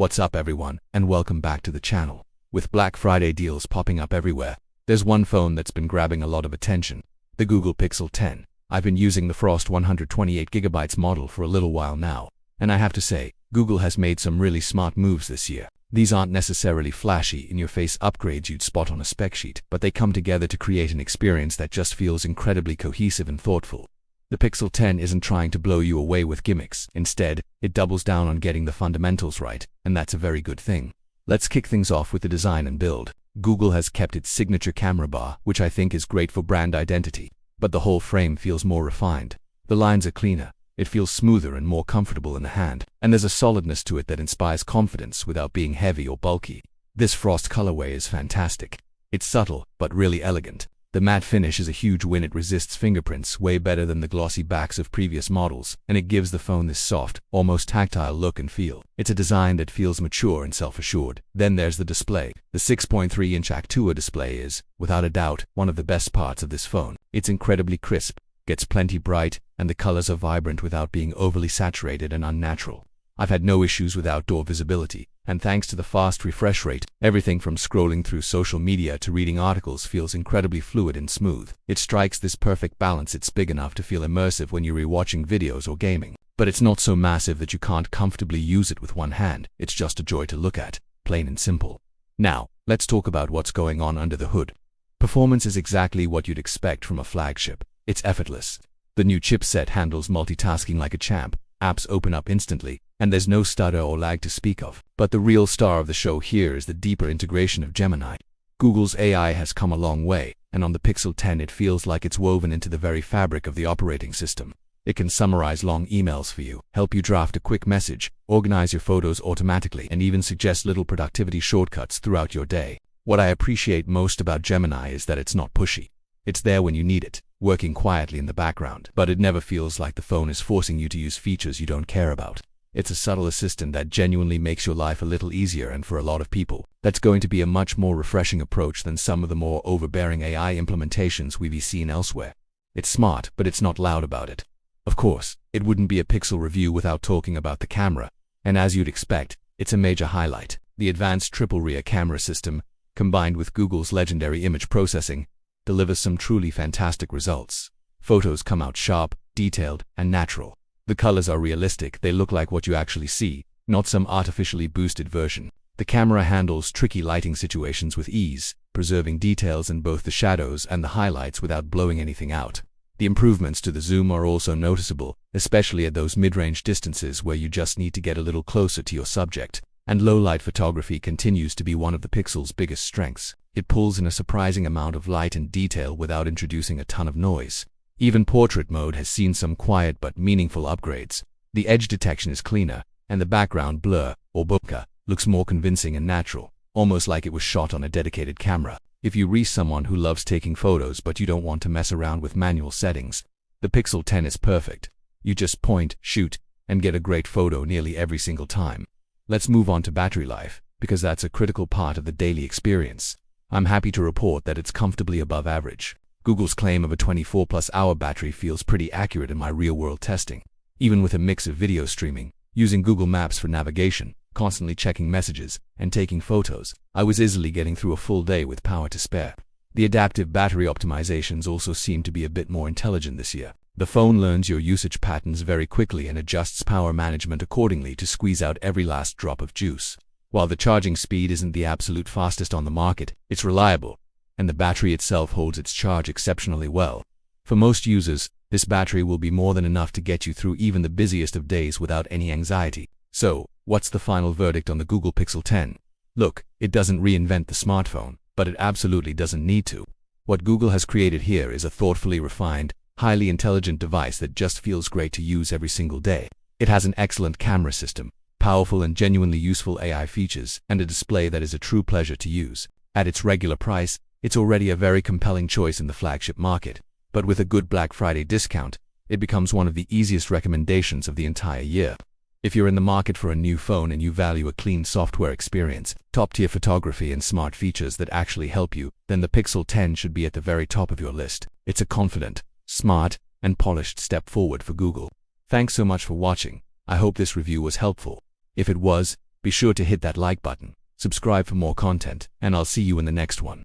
What's up everyone, and welcome back to the channel. With Black Friday deals popping up everywhere, there's one phone that's been grabbing a lot of attention, the Google Pixel 10. I've been using the Frost 128GB model for a little while now, and I have to say, Google has made some really smart moves this year. These aren't necessarily flashy, in-your-face upgrades you'd spot on a spec sheet, but they come together to create an experience that just feels incredibly cohesive and thoughtful. The Pixel 10 isn't trying to blow you away with gimmicks. Instead, it doubles down on getting the fundamentals right, and that's a very good thing. Let's kick things off with the design and build. Google has kept its signature camera bar, which I think is great for brand identity, but the whole frame feels more refined. The lines are cleaner, it feels smoother and more comfortable in the hand, and there's a solidness to it that inspires confidence without being heavy or bulky. This Frost colorway is fantastic. It's subtle, but really elegant. The matte finish is a huge win. It resists fingerprints way better than the glossy backs of previous models, and it gives the phone this soft, almost tactile look and feel. It's a design that feels mature and self-assured. Then there's the display. The 6.3-inch Actua display is, without a doubt, one of the best parts of this phone. It's incredibly crisp, gets plenty bright, and the colors are vibrant without being overly saturated and unnatural. I've had no issues with outdoor visibility, and thanks to the fast refresh rate, everything from scrolling through social media to reading articles feels incredibly fluid and smooth. It strikes this perfect balance. It's big enough to feel immersive when you're rewatching videos or gaming, but it's not so massive that you can't comfortably use it with one hand. It's just a joy to look at, plain and simple. Now, let's talk about what's going on under the hood. Performance is exactly what you'd expect from a flagship. It's effortless. The new chipset handles multitasking like a champ. Apps open up instantly, and there's no stutter or lag to speak of. But the real star of the show here is the deeper integration of Gemini. Google's AI has come a long way, and on the Pixel 10 it feels like it's woven into the very fabric of the operating system. It can summarize long emails for you, help you draft a quick message, organize your photos automatically, and even suggest little productivity shortcuts throughout your day. What I appreciate most about Gemini is that it's not pushy. It's there when you need it, working quietly in the background, but it never feels like the phone is forcing you to use features you don't care about. It's a subtle assistant that genuinely makes your life a little easier, and for a lot of people, that's going to be a much more refreshing approach than some of the more overbearing AI implementations we've seen elsewhere. It's smart, but it's not loud about it. Of course, it wouldn't be a Pixel review without talking about the camera, and as you'd expect, it's a major highlight. The advanced triple rear camera system, combined with Google's legendary image processing, delivers some truly fantastic results. Photos come out sharp, detailed, and natural. The colors are realistic. They look like what you actually see, not some artificially boosted version. The camera handles tricky lighting situations with ease, preserving details in both the shadows and the highlights without blowing anything out. The improvements to the zoom are also noticeable, especially at those mid-range distances where you just need to get a little closer to your subject. And low-light photography continues to be one of the Pixel's biggest strengths. It pulls in a surprising amount of light and detail without introducing a ton of noise. Even portrait mode has seen some quiet but meaningful upgrades. The edge detection is cleaner, and the background blur, or bokeh, looks more convincing and natural, almost like it was shot on a dedicated camera. If you're someone who loves taking photos but you don't want to mess around with manual settings, the Pixel 10 is perfect. You just point, shoot, and get a great photo nearly every single time. Let's move on to battery life, because that's a critical part of the daily experience. I'm happy to report that it's comfortably above average. Google's claim of a 24-plus-hour battery feels pretty accurate in my real-world testing. Even with a mix of video streaming, using Google Maps for navigation, constantly checking messages, and taking photos, I was easily getting through a full day with power to spare. The adaptive battery optimizations also seem to be a bit more intelligent this year. The phone learns your usage patterns very quickly and adjusts power management accordingly to squeeze out every last drop of juice. While the charging speed isn't the absolute fastest on the market, it's reliable, and the battery itself holds its charge exceptionally well. For most users, this battery will be more than enough to get you through even the busiest of days without any anxiety. So, what's the final verdict on the Google Pixel 10? Look, it doesn't reinvent the smartphone, but it absolutely doesn't need to. What Google has created here is a thoughtfully refined, highly intelligent device that just feels great to use every single day. It has an excellent camera system, powerful and genuinely useful AI features, and a display that is a true pleasure to use. At its regular price, it's already a very compelling choice in the flagship market, but with a good Black Friday discount, it becomes one of the easiest recommendations of the entire year. If you're in the market for a new phone and you value a clean software experience, top-tier photography and smart features that actually help you, then the Pixel 10 should be at the very top of your list. It's a confident, smart, and polished step forward for Google. Thanks so much for watching. I hope this review was helpful. If it was, Be sure to hit that like button, subscribe for more content, and I'll see you in the next one.